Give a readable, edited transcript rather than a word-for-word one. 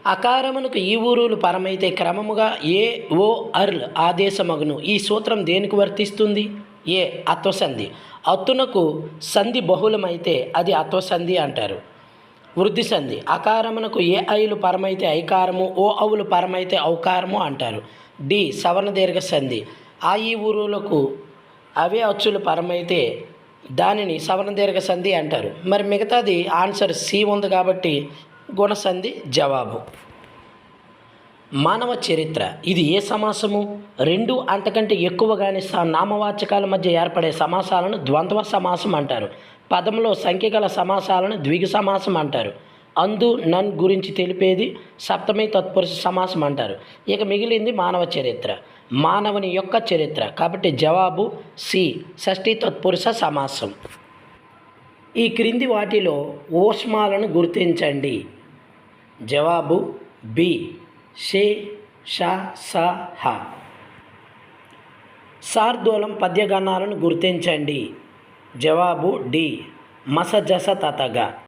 అకారమునకు ఈ ఊరులు పరమైతే క్రమముగా ఏ ఓ అర్ల్ ఆదేశమగును. ఈ సూత్రం దేనికి వర్తిస్తుంది? ఏ అత్వసంధి. అత్తునకు సంధి బహుళమైతే అది అత్వసంధి అంటారు. వృద్ధి సంధి. అకారమునకు ఏ ఐలు పరమైతే ఐకారము, ఓ అవులు పరమైతే ఔకారము అంటారు. డి సవర్ణ దీర్ఘ సంధి. ఆ ఈ ఊరులకు అవే అచ్చులు పరమైతే దానిని సవర్ణ దీర్ఘ సంధి అంటారు. మరి మిగతాది ఆన్సర్ సి ఉంది కాబట్టి గుణసంధి జవాబు. మానవ చరిత్ర ఇది ఏ సమాసము? రెండు అంతకంటే ఎక్కువగానే నామవాచకాల మధ్య ఏర్పడే సమాసాలను ద్వంద్వ సమాసం అంటారు. పదంలో సంఖ్య గల సమాసాలను ద్విగు సమాసం అంటారు. అందు నన్ గురించి తెలిపేది సప్తమి తత్పురుష సమాసం అంటారు. ఇక మిగిలింది మానవ చరిత్ర, మానవుని యొక్క చరిత్ర. కాబట్టి జవాబు సి షష్ఠీ తత్పురుష సమాసం. ఈ క్రింది వాటిలో ఊష్మాలను గుర్తించండి. జవాబు బి షే ష స హ. శార్దూలం పద్యగణాలను గుర్తించండి. జవాబు డి మస జస తతగ.